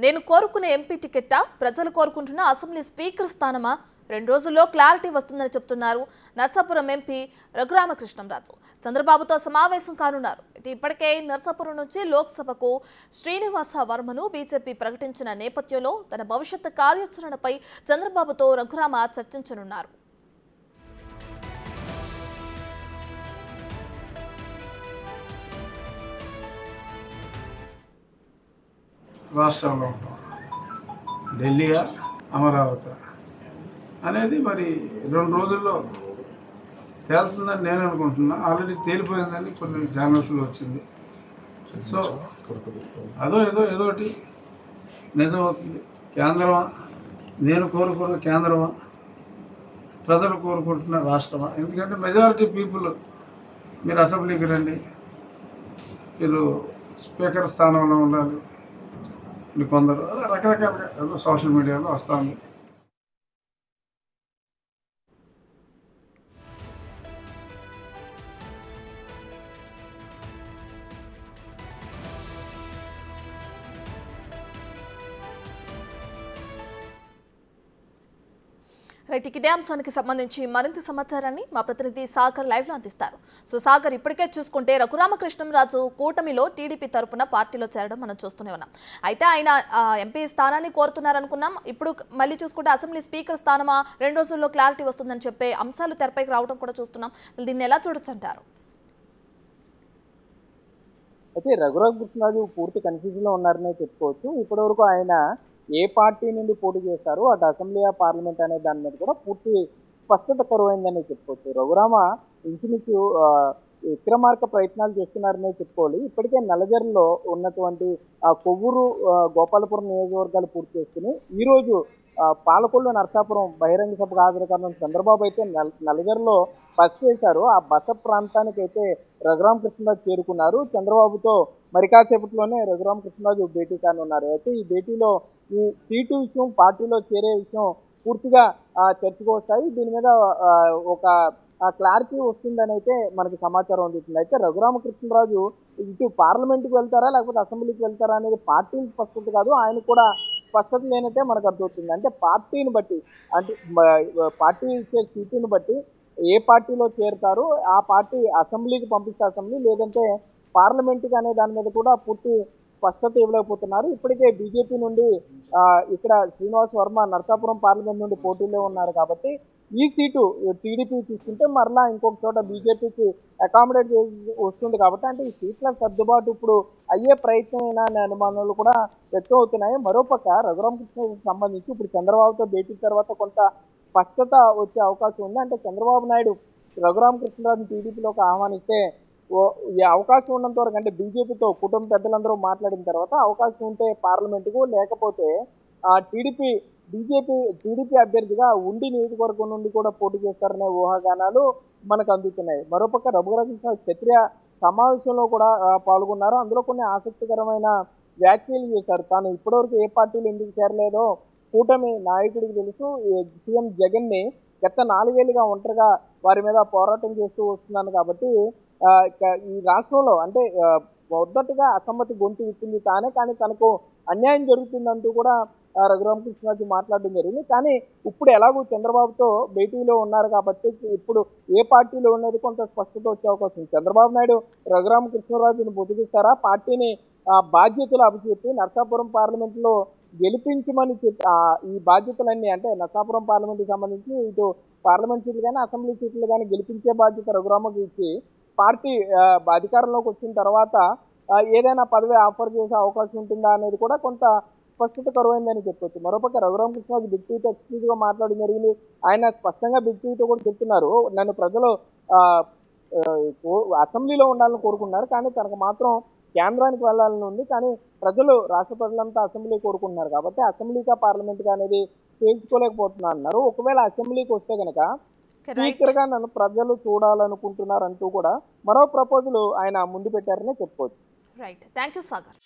నేను కోరుకునే ఎంపీ టికెట్టా, ప్రజలు కోరుకుంటున్న అసెంబ్లీ స్పీకర్ స్థానమా? 2 రోజుల్లో క్లారిటీ వస్తుందని చెప్తున్నారు నర్సాపురం ఎంపీ రఘురామకృష్ణంరాజు. చంద్రబాబుతో సమావేశం కానున్నారు. ఇప్పటికే నర్సాపురం నుంచి లోక్సభకు శ్రీనివాస వర్మను బీజేపీ ప్రకటించిన నేపథ్యంలో తన భవిష్యత్ కార్యాచరణపై చంద్రబాబుతో రఘురామ చర్చించనున్నారు. రాష్ట్రంలో ఉంటాం, ఢిల్లీయా అమరావతి అనేది మరి 2 రోజుల్లో తేలుతుందని నేను అనుకుంటున్నా. ఆల్రెడీ తేలిపోయిందని కొన్ని ఛానల్స్లో వచ్చింది. సో ఏదోటి నిజమవుతుంది. కేంద్రమా, నేను కోరుకున్న కేంద్రమా, ప్రజలు కోరుకుంటున్న రాష్ట్రమా? ఎందుకంటే మెజారిటీ పీపుల్ మీరు అసెంబ్లీకి రండి, మీరు స్పీకర్ స్థానంలో ఉండాలి, కొందరు అలా రకరకాలుగా సోషల్ మీడియాలో వస్తూ ఉంది. రైట్, ఇదే అంశానికి సంబంధించి మరింత సమాచారాన్ని మా ప్రతినిధి సాగర్ లైవ్ లో అందిస్తారు. సో సాగర్, ఇప్పటికే చూసుకుంటే రఘురామకృష్ణంరాజు కూటమిలో టీడీపీ తరపున పార్టీలో చేరడం మనం చూస్తూనే ఉన్నాం. అయితే ఆయన ఎంపీ స్థానాన్ని కోరుతున్నారనుకున్నాం. ఇప్పుడు మళ్ళీ చూసుకుంటే అసెంబ్లీ స్పీకర్ స్థానమా, 2 రోజుల్లో క్లారిటీ వస్తుందని చెప్పే అంశాలు తెరపైకి రావడం కూడా చూస్తున్నాం. దీన్ని ఎలా చూడొచ్చు అంటారు? అయితే రఘురామకృష్ణరాజు పూర్తి కన్ఫ్యూజన్ లో ఉన్నారనే చెప్పుకోవచ్చు. ఇప్పటివరకు ఆయన ఏ పార్టీ నుండి పోటీ చేస్తారు, అటు అసెంబ్లీ పార్లమెంట్ అనే దాని మీద కూడా పూర్తి స్పష్టత కరువైందని చెప్పుకోవచ్చు. రఘురామ ఇంచుమించు విక్రమార్క ప్రయత్నాలు చేస్తున్నారనే చెప్పుకోవాలి. ఇప్పటికే నల్లజర్లలో ఉన్నటువంటి కొవ్వూరు, గోపాలపురం నియోజకవర్గాలు పూర్తి చేసుకుని ఈరోజు పాలకొల్లు, నరసాపురం బహిరంగ సభకు హాజరు కావాలని చంద్రబాబు అయితే నల్లజర్లలో బస చేశారు. ఆ బస ప్రాంతానికి అయితే రఘురామకృష్ణరాజు చేరుకున్నారు. చంద్రబాబుతో మరి కాసేపట్లోనే రఘురామకృష్ణరాజు భేటీ కానున్నారు. అయితే ఈ భేటీలో ఈ సీటు విషయం, పార్టీలో చేరే విషయం పూర్తిగా చర్చకు వస్తాయి. దీని మీద ఒక క్లారిటీ వస్తుందని అయితే మనకి సమాచారం అందుతుంది. అయితే రఘురామకృష్ణరాజు ఇటు పార్లమెంట్కి వెళ్తారా లేకపోతే అసెంబ్లీకి వెళ్తారా అనేది పార్టీ స్పష్టత కాదు, ఆయన కూడా స్పష్టత లేనట్టే మనకు అర్థమవుతుంది. అంటే పార్టీని బట్టి, అంటే పార్టీ ఇచ్చే సీటుని బట్టి ఏ పార్టీలో చేరుతారు, ఆ పార్టీ అసెంబ్లీకి పంపిస్తే అసెంబ్లీ, లేదంటే పార్లమెంట్కి అనే దాని మీద కూడా పూర్తి స్పష్టత ఇవ్వలేకపోతున్నారు. ఇప్పటికే బీజేపీ నుండి ఇక్కడ శ్రీనివాస్ వర్మ నరసాపురం పార్లమెంట్ నుండి పోటీలో ఉన్నారు. కాబట్టి ఈ సీటు టీడీపీ తీసుకుంటే మరలా ఇంకొక చోట బీజేపీకి అకామిడేట్ వస్తుంది. కాబట్టి అంటే ఈ సీట్ల సర్దుబాటు ఇప్పుడు అయ్యే ప్రయత్నమైన అనుమానాలు కూడా వ్యక్తం అవుతున్నాయి. మరోపక్క రఘురామకృష్ణకి సంబంధించి ఇప్పుడు చంద్రబాబుతో భేటీ తర్వాత కొంత స్పష్టత వచ్చే అవకాశం ఉంది. అంటే చంద్రబాబు నాయుడు రఘురామకృష్ణరాజుని టీడీపీలోకి ఆహ్వానిస్తే ఈ అవకాశం ఉన్నంత వరకు, అంటే బీజేపీతో కుటుంబ పెద్దలందరూ మాట్లాడిన తర్వాత అవకాశం ఉంటే పార్లమెంటుకు, లేకపోతే టీడీపీ అభ్యర్థిగా ఉండి నియోజకవర్గం నుండి కూడా పోటీ చేస్తారనే ఊహాగానాలు మనకు అందుతున్నాయి. మరోపక్క రఘురామకృష్ణరాజు క్షత్రియ సమావేశంలో కూడా పాల్గొన్నారు. అందులో కొన్ని ఆసక్తికరమైన వ్యాఖ్యలు చేశారు. తాను ఇప్పటివరకు ఏ పార్టీలు ఎందుకు చేరలేదో కూటమి నాయకుడికి తెలుసు. సీఎం జగన్ ని గత 4 ఏళ్లుగా ఒంటరిగా వారి మీద పోరాటం చేస్తూ వస్తున్నాను. కాబట్టి ఈ రాష్ట్రంలో అంటే మొదటగా అసమ్మతి గొంతు ఇచ్చింది తానే, కానీ తనకు అన్యాయం జరుగుతుందంటూ కూడా రఘురామకృష్ణరాజు మాట్లాడడం జరిగింది. కానీ ఇప్పుడు ఎలాగో చంద్రబాబుతో భేటీలో ఉన్నారు కాబట్టి ఇప్పుడు ఏ పార్టీలో ఉన్నది కొంత స్పష్టత వచ్చే అవకాశం ఉంది. చంద్రబాబు నాయుడు రఘురామకృష్ణరాజును బుద్ధిస్తారా, పార్టీని బాధ్యతలు అప్పచెప్పి నరసాపురం పార్లమెంట్లో గెలిపించమని చెప్పి ఈ బాధ్యతలన్నీ, అంటే నరసాపురం పార్లమెంట్కి సంబంధించి ఇటు పార్లమెంట్ సీట్లు కానీ అసెంబ్లీ సీట్లు కానీ గెలిపించే బాధ్యత రఘురామకి ఇచ్చి పార్టీ అధికారంలోకి వచ్చిన తర్వాత ఏదైనా పదవి ఆఫర్ చేసే అవకాశం ఉంటుందా అనేది కూడా కొంత స్పష్టత కరువైందని చెప్పొచ్చు. మరోపక్క రఘురామకృష్ణరాజు బిగ్ టీవీతో ఎక్స్క్లూజివ్గా మాట్లాడడం జరిగింది. ఆయన స్పష్టంగా బిగ్ టీవీతో కూడా చెప్తున్నారు, నన్ను ప్రజలు అసెంబ్లీలో ఉండాలని కోరుకున్నారు, కానీ తనకు మాత్రం కేంద్రానికి వెళ్ళాలని ఉంది. కానీ రాష్ట్ర ప్రజలంతా అసెంబ్లీ కోరుకుంటున్నారు కాబట్టి అసెంబ్లీగా పార్లమెంట్గా అనేది తేల్చుకోలేకపోతున్నా అన్నారు. ఒకవేళ అసెంబ్లీకి వస్తే కనుక స్పీకర్గా నన్ను ప్రజలు చూడాలనుకుంటున్నారు అంటూ కూడా మరో ప్రపోజల్ ఆయన ముందు పెట్టారనే చెప్పుకోవచ్చు. Right, thank you Sagar.